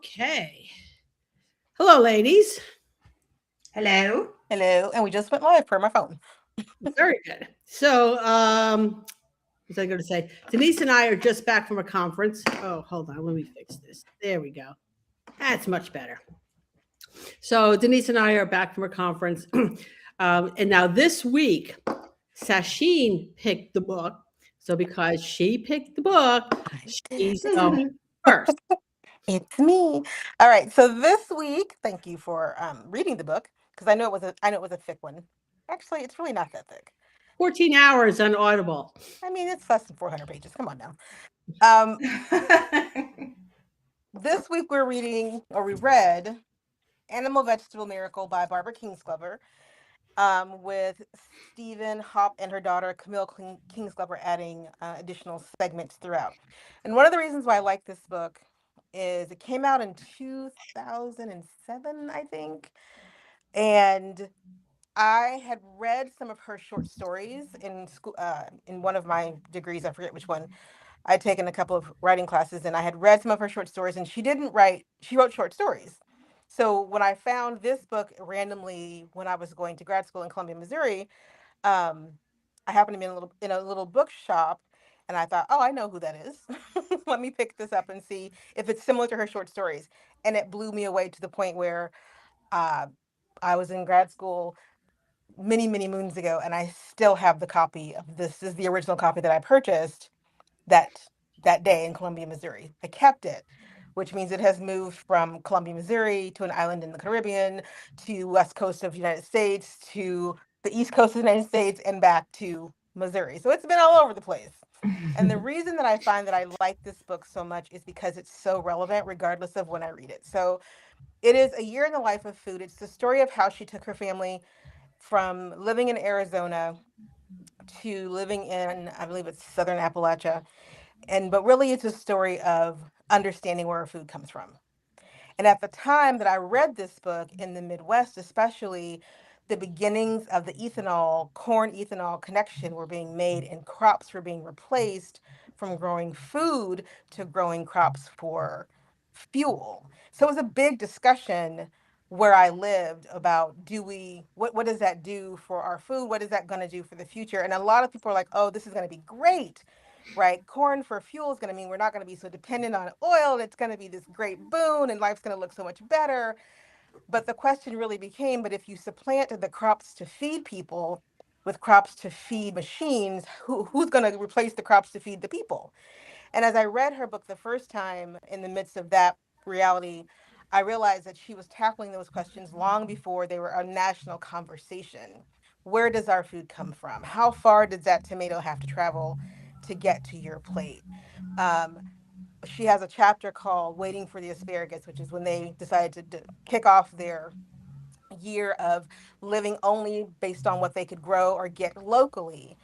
Okay. Hello, ladies. Hello. Hello, and we just went live per my phone. Very good. What was I going to say? Denise and I are just back from a conference. Oh, hold on. Let me fix this. There we go. That's much better. So, Denise and I are back from a conference. And now this week, Sacheen picked the book. So, because she picked the book, I she's did. going first. It's me. All right. So this week, thank you for reading the book because I know it was a thick one. Actually, it's really not that thick. 14 hours on Audible. I mean, it's less than 400 pages. Come on now. Um, this week we read Animal Vegetable Miracle by Barbara Kingsclever, with Stephen Hopp and her daughter Camille Kingsclever adding additional segments throughout. And one of the reasons why I like this book is it came out in 2007, I think. And I had read some of her short stories in school, in one of my degrees. I forget which one. I'd taken a couple of writing classes and I had read some of her short stories, and she wrote short stories. So when I found this book randomly when I was going to grad school in Columbia, Missouri, um, I happened to be in a little bookshop, and I thought, oh, I know who that is. Let me pick this up and see if it's similar to her short stories. And it blew me away to the point where uh, I was in grad school many, many moons ago, and I still have the copy of this. This is the original copy that I purchased that that day in Columbia, Missouri. I kept it, which means it has moved from Columbia, Missouri to an island in the Caribbean to west coast of the United States to the east coast of the United States and back to Missouri. So it's been all over the place. And the reason that I find that I like this book so much is because it's so relevant regardless of when I read it. So it is A Year in the Life of Food. It's the story of how she took her family from living in Arizona to living in, I believe it's Southern Appalachia, but really it's a story of understanding where our food comes from. And at the time that I read this book in the Midwest, especially, the beginnings of the ethanol, corn ethanol connection were being made, and crops were being replaced from growing food to growing crops for fuel. So it was a big discussion where I lived about, what does that do for our food? What is that going to do for the future? And a lot of people are like, oh, this is going to be great, right? Corn for fuel is going to mean we're not going to be so dependent on oil. It's going to be this great boon and life's going to look so much better. But the question really became, but if you supplant the crops to feed people with crops to feed machines, who's going to replace the crops to feed the people? And as I read her book the first time in the midst of that reality, I realized that she was tackling those questions long before they were a national conversation. Where does our food come from? How far does that tomato have to travel to get to your plate? Um, she has a chapter called Waiting for the Asparagus, which is when they decided to kick off their year of living only based on what they could grow or get locally.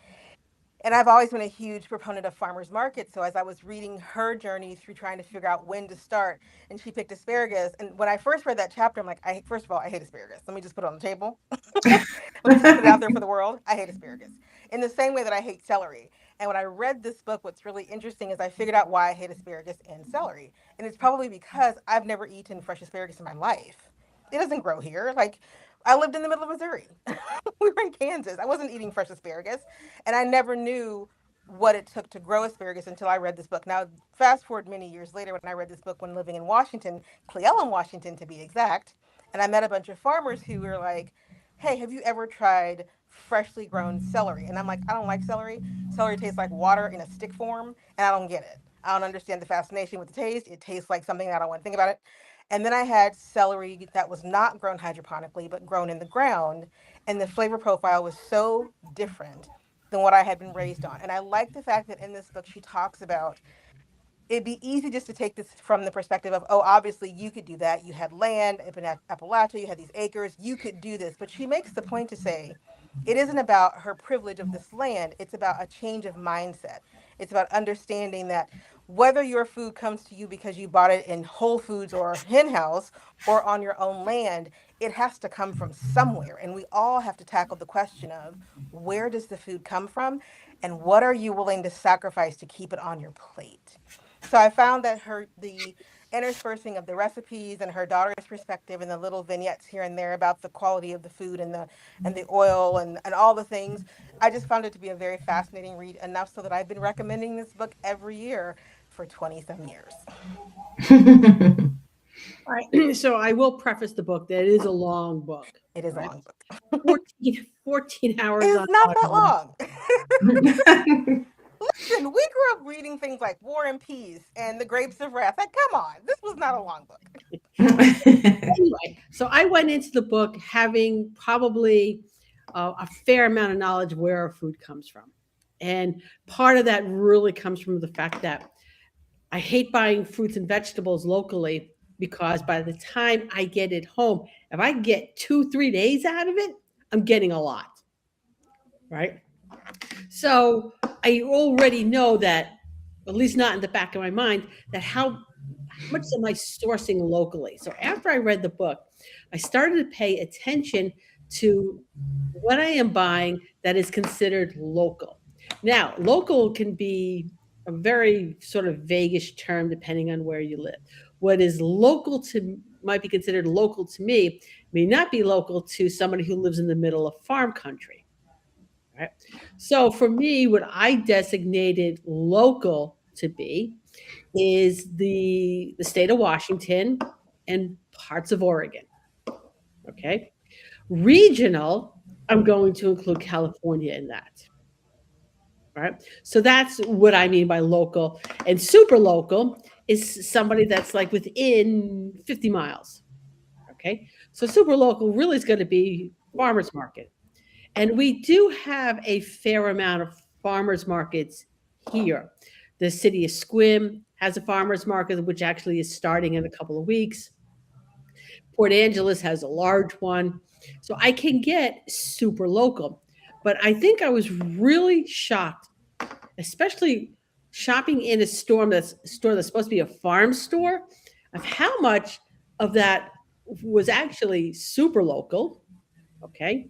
And I've always been a huge proponent of farmers markets. So as I was reading her journey through trying to figure out when to start, and she picked asparagus. And when I first read that chapter, I'm like, first of all, I hate asparagus. Let me just put it on the table. Let me just put it out there for the world. I hate asparagus in the same way that I hate celery. And when I read this book, what's really interesting is I figured out why I hate asparagus and celery. And it's probably because I've never eaten fresh asparagus in my life. It doesn't grow here. Like, I lived in the middle of Missouri. We were in Kansas. I wasn't eating fresh asparagus, and I never knew what it took to grow asparagus until I read this book. Now, fast forward many years later, when I read this book when living in Washington, Cleveland, Washington, to be exact, and I met a bunch of farmers who were like, "Hey, have you ever tried freshly grown celery?" And I'm like, "I don't like celery. Celery tastes like water in a stick form, and I don't get it. I don't understand the fascination with the taste. It tastes like something that I don't want to think about it." And then I had celery that was not grown hydroponically, but grown in the ground, and the flavor profile was so different than what I had been raised on. And I like the fact that in this book she talks about, it'd be easy just to take this from the perspective of, oh, obviously you could do that. You had land up in Appalachia, you had these acres, you could do this. But she makes the point to say it isn't about her privilege of this land, it's about a change of mindset. It's about understanding that whether your food comes to you because you bought it in Whole Foods or Hen House or on your own land, it has to come from somewhere. And we all have to tackle the question of, where does the food come from? And what are you willing to sacrifice to keep it on your plate? So I found that interspersing of the recipes and her daughter's perspective and the little vignettes here and there about the quality of the food and the oil and all the things. I just found it to be a very fascinating read, enough so that I've been recommending this book every year for 20 some years. All right. So I will preface the book that it is a long book. It is a Right? long book. 14 hours on It's not that Audible. long. Listen, we grew up reading things like War and Peace and The Grapes of Wrath. Like, come on, this was not a long book. Anyway, so I went into the book having probably a fair amount of knowledge of where our food comes from. And part of that really comes from the fact that I hate buying fruits and vegetables locally because by the time I get it home, if I get 2, 3 days out of it, I'm getting a lot. Right. So I already know that, at least not in the back of my mind, that how much am I sourcing locally? So after I read the book, I started to pay attention to what I am buying that is considered local. Now, local can be a very sort of vaguish term depending on where you live. What is local to might be considered local to me may not be local to somebody who lives in the middle of farm country. Right? So for me, what I designated local to be is the state of Washington and parts of Oregon. Okay. Regional, I'm going to include California in that. Right. So that's what I mean by local. And super local is somebody that's like within 50 miles. Okay. So super local really is going to be farmers market. And we do have a fair amount of farmers markets here. The city of Squim has a farmers market, which actually is starting in a couple of weeks. Port Angeles has a large one. So I can get super local. But I think I was really shocked, especially shopping in a store that's supposed to be a farm store, of how much of that was actually super local. Okay.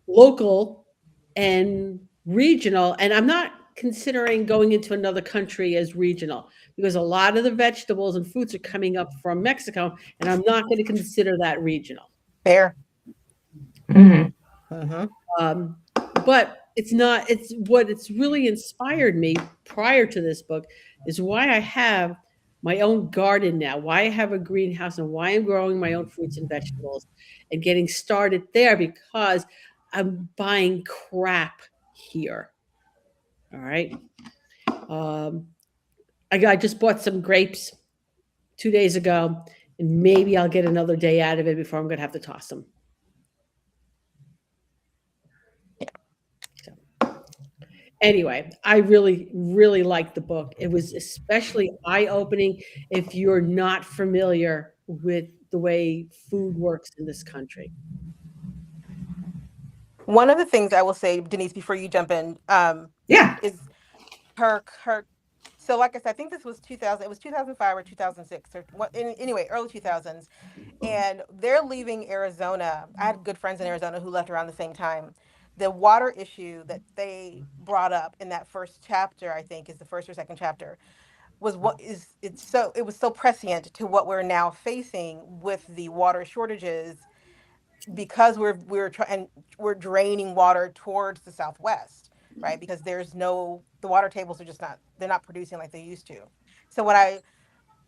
Local and regional. And I'm not considering going into another country as regional because a lot of the vegetables and fruits are coming up from Mexico, and I'm not going to consider that regional. Fair. Mhm. Mm-hmm. Um, but it's not, it's what it's really inspired me prior to this book is why I have my own garden now, why I have a greenhouse, and why I'm growing my own fruits and vegetables and getting started there because I'm buying crap here. All right. Um, I just bought some grapes 2 days ago, and maybe I'll get another day out of it before I'm going to have to toss them. Anyway, I really, really liked the book. It was especially eye-opening if you're not familiar with the way food works in this country. One of the things I will say, Denise, before you jump in, Yeah. is her. So, like I said, I think this was 2000. It was 2005 or 2006 or what? Anyway, early 2000s, and they're leaving Arizona. I had good friends in Arizona who left around the same time. The water issue that they brought up in that first chapter, I think, is the first or second chapter, was what is it's so it was so prescient to what we're now facing with the water shortages because we're draining water towards the southwest, right? Because there's no the water tables are just not they're not producing like they used to. So when I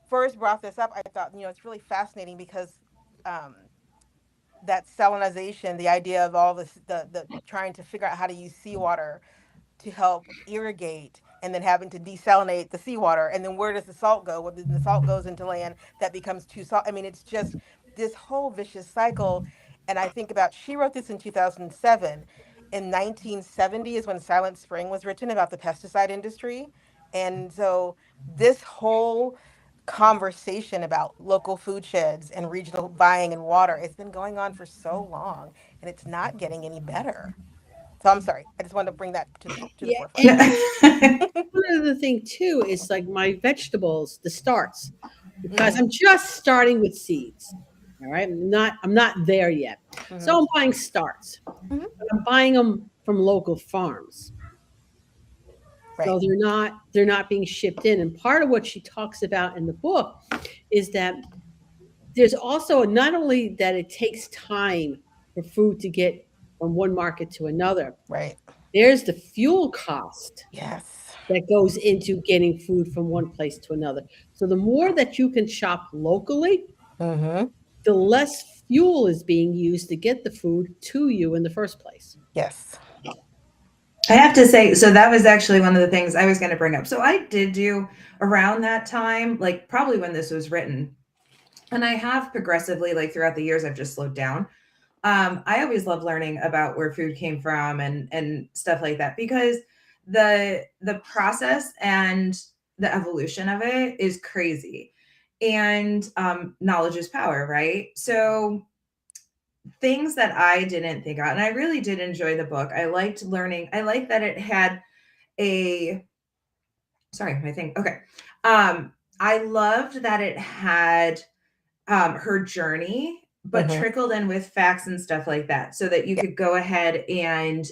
first brought this up, I thought, it's really fascinating because um, that salinization, the idea of all this, the trying to figure out how to use seawater to help irrigate and then having to desalinate the seawater. And then where does the salt go? Well, then the salt goes into land that becomes too salt. I mean, it's just this whole vicious cycle. And I think about, she wrote this in 2007. In 1970 is when Silent Spring was written about the pesticide industry. And so this whole conversation about local food sheds and regional buying and water, it's been going on for so long and it's not getting any better. So I'm sorry. I just wanted to bring that to the Yeah, forefront. and one other thing too is like my vegetables, the starts, because Mm-hmm. I'm just starting with seeds. All right, I'm not there yet. Mm-hmm. So I'm buying starts. Mm-hmm. But I'm buying them from local farms. So they're not being shipped in. And part of what she talks about in the book is that there's also not only that it takes time for food to get from one market to another. Right. There's the fuel cost Yes. that goes into getting food from one place to another. So the more that you can shop locally, Mm-hmm. the less fuel is being used to get the food to you in the first place. Yes. I have to say, so that was actually one of the things I was going to bring up. So I did do around that time, like probably when this was written, and I have progressively, like throughout the years, I've just slowed down. I always love learning about where food came from and stuff like that, because the process and the evolution of it is crazy, and knowledge is power, right? So things that I didn't think about, and I really did enjoy the book. I liked learning. I like that it had a sorry, my thing. Okay. I loved that it had her journey, but Mhm. trickled in with facts and stuff like that, so that you Yeah. could go ahead and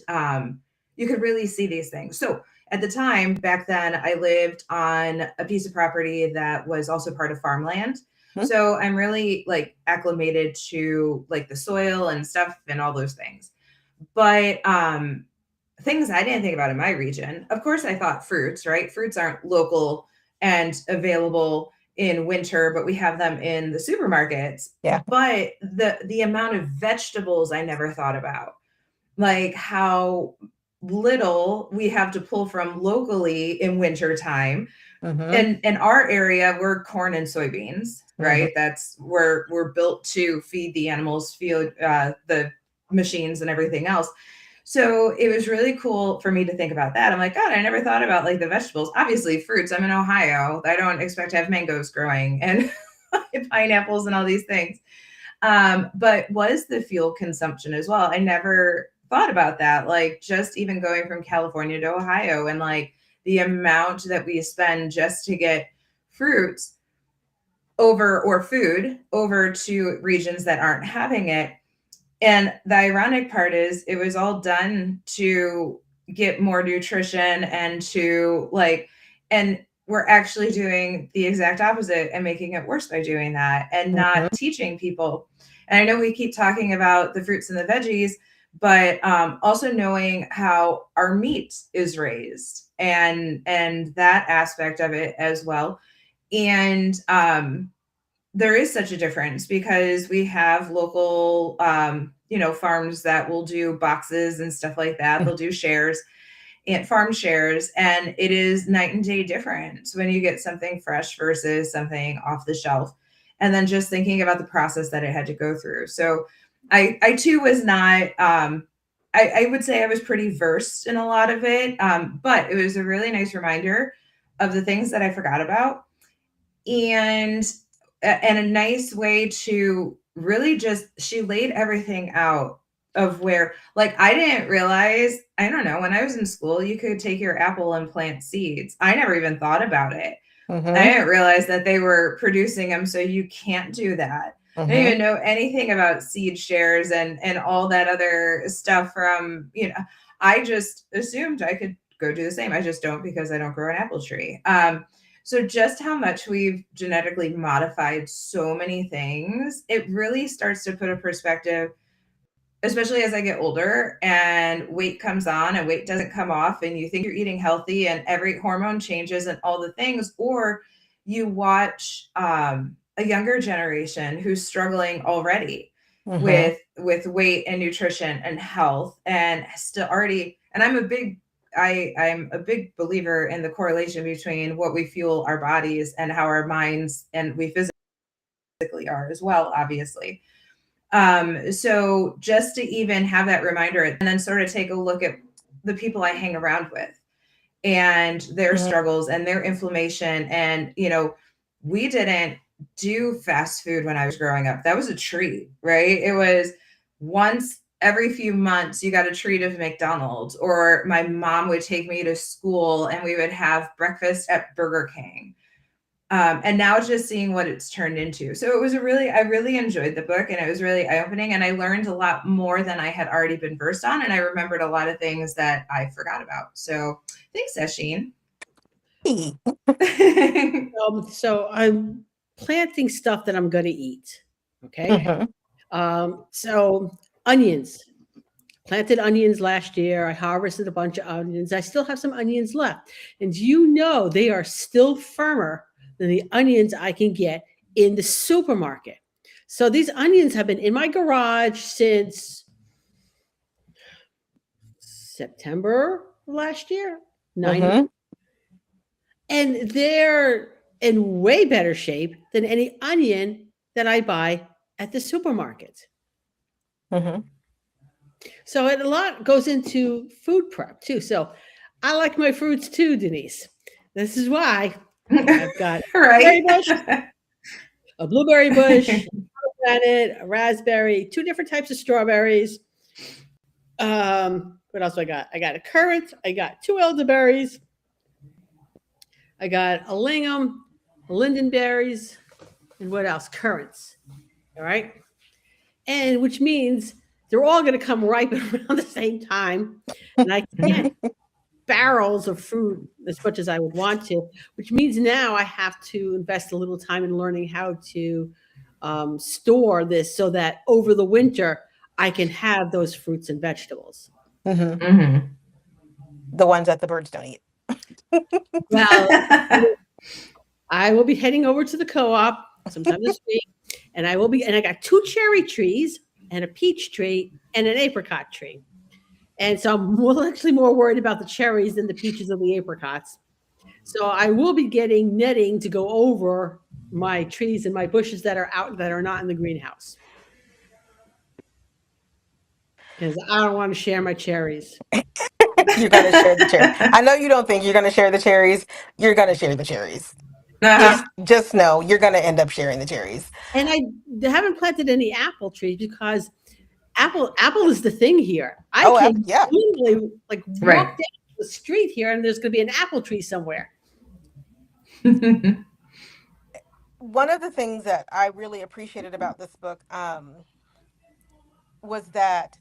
you could really see these things. So at the time back then, I lived on a piece of property that was also part of farmland. Mhm. So I'm really like acclimated to like the soil and stuff and all those things. But things I didn't think about in my region. Of course, I thought fruits, right? Fruits aren't local and available in winter, but we have them in the supermarkets. Yeah. But the amount of vegetables I never thought about, like how little we have to pull from locally in winter time. Mm-hmm. And in our area, we're corn and soybeans, right? That's where we're built to feed the animals, feed the machines and everything else. So it was really cool for me to think about that. I'm like, God, I never thought about like the vegetables. Obviously, fruits. I'm in Ohio. I don't expect to have mangoes growing and pineapples and all these things. But was the fuel consumption as well? I never thought about that. Like just even going from California to Ohio and like the amount that we spend just to get fruits over or food over to regions that aren't having it. And the ironic part is it was all done to get more nutrition and to like, and we're actually doing the exact opposite and making it worse by doing that and not teaching people. And I know we keep talking about the fruits and the veggies, but also knowing how our meat is raised and that aspect of it as well. And there is such a difference because we have local, farms that will do boxes and stuff like that. They'll do shares and farm shares, and it is night and day difference when you get something fresh versus something off the shelf. And then just thinking about the process that it had to go through. So I too was not, I would say I was pretty versed in a lot of it, but it was a really nice reminder of the things that I forgot about. And a nice way to really just she laid everything out of where like I didn't realize, I don't know, when I was in school you could take your apple and plant seeds. I never even thought about it. I didn't realize that they were producing them, so you can't do that. I didn't even know anything about seed shares and all that other stuff from, I just assumed I could go do the same. I just don't because I don't grow an apple tree. So just how much we've genetically modified so many things, it really starts to put a perspective, especially as I get older and weight comes on and weight doesn't come off and you think you're eating healthy and every hormone changes and all the things, or you watch a younger generation who's struggling already with weight and nutrition and health and still already, and I'm a big believer in the correlation between what we fuel our bodies and how our minds and we physically are as well, obviously. So just to even have that reminder and then sort of take a look at the people I hang around with and their struggles and their inflammation. And, we didn't do fast food when I was growing up. That was a treat, right? It was once every few months you got a treat of McDonald's, or my mom would take me to school and we would have breakfast at Burger King. And now just seeing what it's turned into. So it was I really enjoyed the book and it was really eye-opening and I learned a lot more than I had already been versed on. And I remembered a lot of things that I forgot about. So thanks, Sacheen. Hey. So I'm planting stuff that I'm going to eat. Okay. Mhm. So onions. Planted onions last year. I harvested a bunch of onions. I still have some onions left. And you know they are still firmer than the onions I can get in the supermarket. So these onions have been in my garage since September last year, 90. Mhm. And they're in way better shape than any onion that I buy at the supermarket. Mhm. So a lot goes into food prep too. So I like my fruits too, Denise. This is why I've got a berry Right. bush, a blueberry bush, a pomegranate, a raspberry, two different types of strawberries. What else do I got? I got a currant, I got two elderberries, I got a lingam, lindenberries, and what else? Currants. All right. And which means they're all going to come ripe around the same time. And I can't barrels of fruit as much as I would want to, which means now I have to invest a little time in learning how to store this so that over the winter I can have those fruits and vegetables. Mhm. Mhm. The ones that the birds don't eat. Well, I will be heading over to the co-op sometime this week, and I got two cherry trees and a peach tree and an apricot tree. And so I'm actually more worried about the cherries than the peaches or the apricots. So I will be getting netting to go over my trees and my bushes that are out that are not in the greenhouse. Because I don't want to share my cherries. You're gonna share the cherries. I know you don't think you're gonna share the cherries. You're gonna share the cherries. Uh-huh. Just know you're gonna end up sharing the cherries. And I haven't planted any apple trees because apple is the thing here. I Oh, can yeah. literally like walk Right. down the street here and there's going to be an apple tree somewhere. One of the things that I really appreciated about this book was that,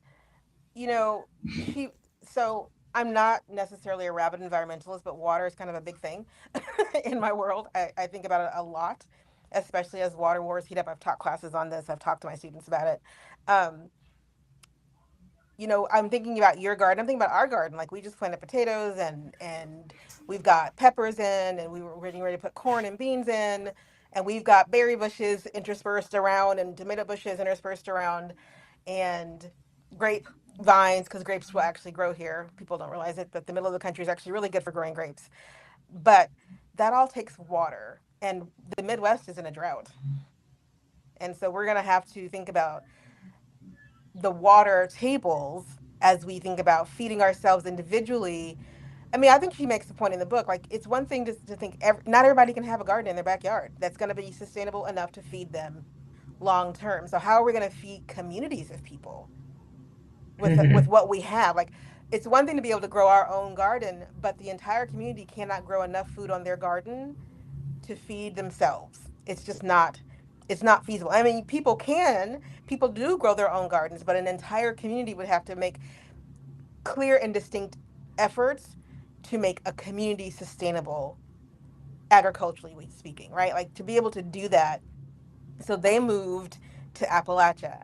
you know, she, so I'm not necessarily a rabid environmentalist, but water is kind of a big thing in my world. I think about it a lot, especially as water wars heat up. I've taught classes on this, I've talked to my students about it. Um, I'm thinking about your garden. I'm thinking about our garden. Like we just planted potatoes and we've got peppers in, and we were getting ready to put corn and beans in, and we've got berry bushes interspersed around and tomato bushes interspersed around, and grape vines because grapes will actually grow here. People don't realize it, but the middle of the country is actually really good for growing grapes. But that all takes water, and the Midwest is in a drought, and so we're gonna have to think about the water tables as we think about feeding ourselves individually. I mean, I think she makes the point in the book. Like, it's one thing to think not everybody can have a garden in their backyard that's going to be sustainable enough to feed them long term. So, how are we going to feed communities of people with Mhm. what we have? Like, it's one thing to be able to grow our own garden, but the entire community cannot grow enough food on their garden to feed themselves. It's just not. It's not feasible. I mean, people do grow their own gardens, but an entire community would have to make clear and distinct efforts to make a community sustainable, agriculturally speaking, right? Like to be able to do that. So they moved to Appalachia,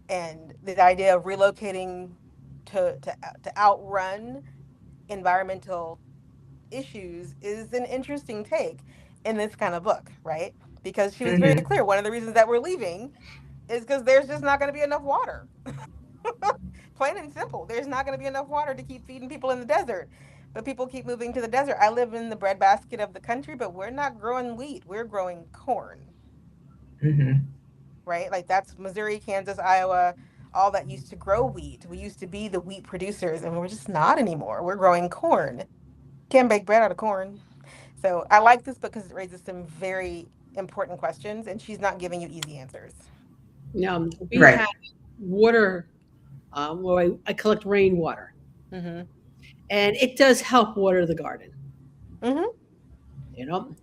and the idea of relocating to outrun environmental issues is an interesting take in this kind of book, right? Because she was very Mhm. clear. One of the reasons that we're leaving is because there's just not going to be enough water. Plain and simple. There's not going to be enough water to keep feeding people in the desert. But people keep moving to the desert. I live in the breadbasket of the country, but we're not growing wheat. We're growing corn, Mhm. right? Like that's Missouri, Kansas, Iowa, all that used to grow wheat. We used to be the wheat producers, and we're just not anymore. We're growing corn. Can't bake bread out of corn. So I like this because it raises some very important questions, and she's not giving you easy answers. We Right. have water where I collect rainwater, Mm-hmm. and it does help water the garden. Mm-hmm. You know,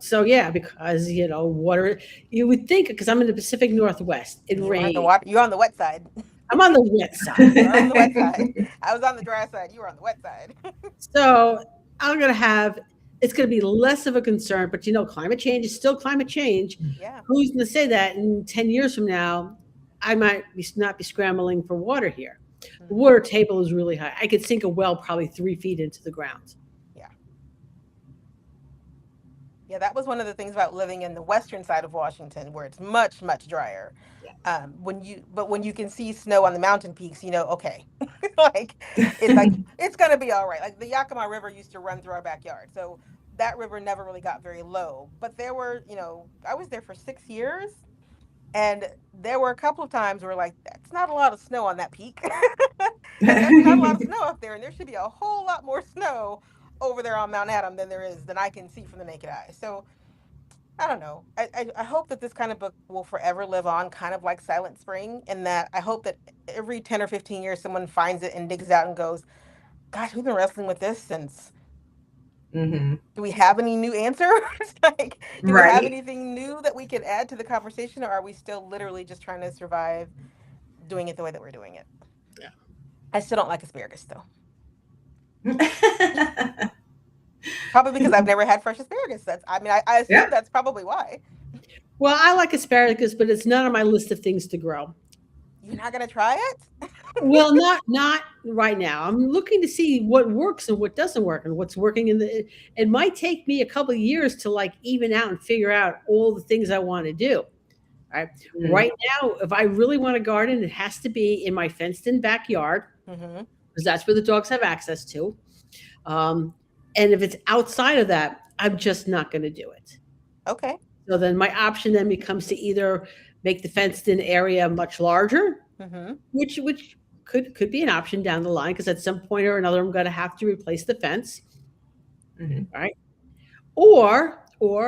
so yeah, because water. You would think because I'm in the Pacific Northwest, it You're on the rains. water. You're on the wet side. I'm on the wet side. You're on the wet side. I was on the dry side. You were on the wet side. So I'm going to have, it's going to be less of a concern, but climate change is still climate change. Yeah. Who's going to say that in 10 years from now, I might not be scrambling for water here. The water table is really high. I could sink a well probably 3 feet into the ground. Yeah, that was one of the things about living in the western side of Washington, where it's much, much drier. Yeah. When you can see snow on the mountain peaks, okay, like it's gonna be all right. Like the Yakima River used to run through our backyard, so that river never really got very low. But there were, I was there for 6 years, and there were a couple of times where like that's not a lot of snow on that peak. That's not a lot of snow up there, and there should be a whole lot more snow over there on Mount Adam than I can see from the naked eye. So I don't know. I hope that this kind of book will forever live on, kind of like Silent Spring, and that I hope that every 10 or 15 years someone finds it and digs out and goes, gosh, we've been wrestling with this since. Do we have any new answers? Like, do we have anything new that we could add to the conversation, or are we still literally just trying to survive doing it the way that we're doing it? Yeah. I still don't like asparagus, though. Probably because I've never had fresh asparagus. I assume that's probably why. Well, I like asparagus, but it's not on my list of things to grow. You're not going to try it? Well, not right now. I'm looking to see what works and what doesn't work and what's working it might take me a couple of years to like even out and figure out all the things I want to do. Right. Right now, if I really want to garden, it has to be in my fenced in backyard because that's where the dogs have access to. And if it's outside of that, I'm just not going to do it. Okay. So then my option then becomes to either make the fenced in area much larger, which could be an option down the line because at some point or another I'm going to have to replace the fence. Right. Or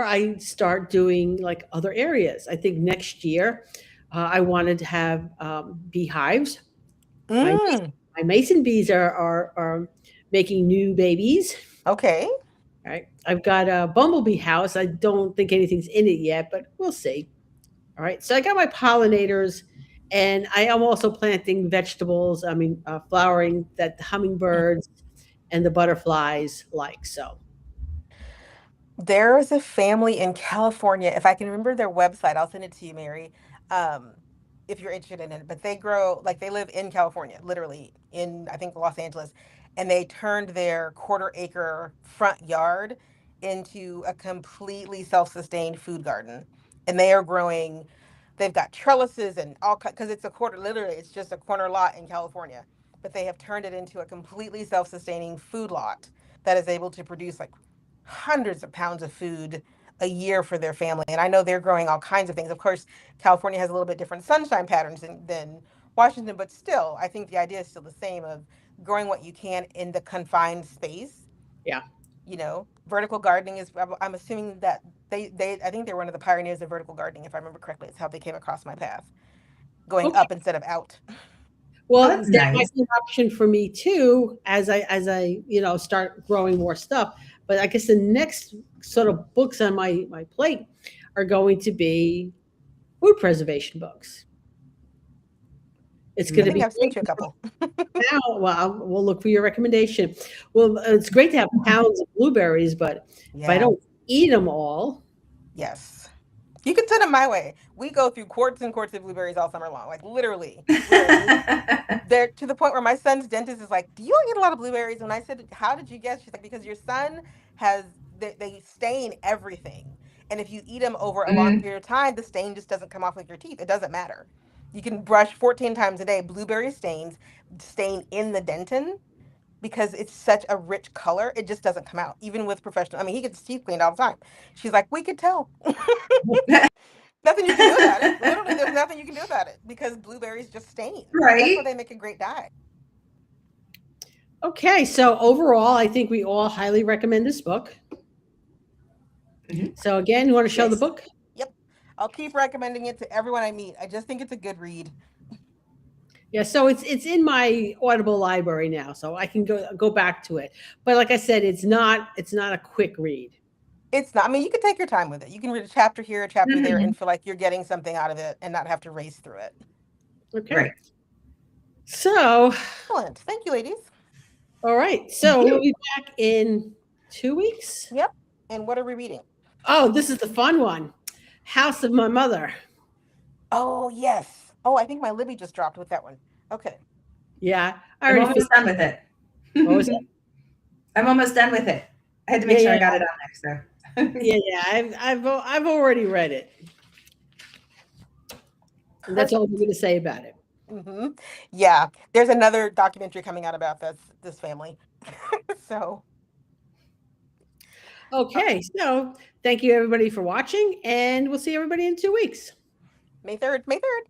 I start doing like other areas. I think next year I wanted to have beehives. My mason bees are making new babies. Okay. Right. I've got a bumblebee house. I don't think anything's in it yet, but we'll see. All right. So I got my pollinators, and I am also planting vegetables. Flowering that the hummingbirds and the butterflies like. So there is a family in California. If I can remember their website, I'll send it to you, Mary. If you're interested in it, but they live in California, literally in, I think, Los Angeles, and they turned their 1/4 acre front yard into a completely self-sustained food garden. And they are growing, they've got trellises and all, because it's just a corner lot in California, but they have turned it into a completely self-sustaining food lot that is able to produce like hundreds of pounds of food a year for their family. And I know they're growing all kinds of things. Of course, California has a little bit different sunshine patterns than Washington, but still, I think the idea is still the same of growing what you can in the confined space. Yeah. Vertical gardening is, I'm assuming that I think they're one of the pioneers of vertical gardening, if I remember correctly. It's how they came across my path, going up instead of out. Well, that might be an option for me too, as I start growing more stuff. But I guess the next sort of books on my plate are going to be food preservation books. It's going to be. I've sent you a couple. Now, well, we'll look for your recommendation. Well, it's great to have pounds of blueberries, but if I don't eat them all. Yes. You can send them my way. We go through quarts and quarts of blueberries all summer long, like literally. They're to the point where my son's dentist is like, "Do you eat a lot of blueberries?" And I said, "How did you guess?" She's like, "Because your son they stain everything, and if you eat them over a long period of time, the stain just doesn't come off with your teeth. It doesn't matter. You can brush 14 times a day. Blueberry stains stain in the dentin." Because it's such a rich color, it just doesn't come out, even with professional. He gets his teeth cleaned all the time. She's like, we could tell. Nothing you can do about it. Literally, there's nothing you can do about it because blueberries just stain. Right. That's why they make a great dye. Okay, so overall, I think we all highly recommend this book. So again, you want to show the book? Yep. I'll keep recommending it to everyone I meet. I just think it's a good read. Yeah, so it's in my Audible library now, so I can go back to it. But like I said, it's not a quick read. It's not. You can take your time with it. You can read a chapter here, a chapter there, and feel like you're getting something out of it and not have to race through it. Okay. Right. So excellent. Thank you, ladies. All right. So we'll be back in 2 weeks. Yep. And what are we reading? Oh, this is the fun one. House of My Mother. Oh, yes. Oh, I think my Libby just dropped with that one. Okay. Yeah, I I'm already almost done with it. What was that? I'm almost done with it. I had to make Yeah, sure I yeah. got it on there. So I've already read it. And that's all I'm going to say about it. Mm-hmm. Yeah. There's another documentary coming out about this family. So Okay, so thank you everybody for watching, and we'll see everybody in 2 weeks. May 3rd. May 3rd.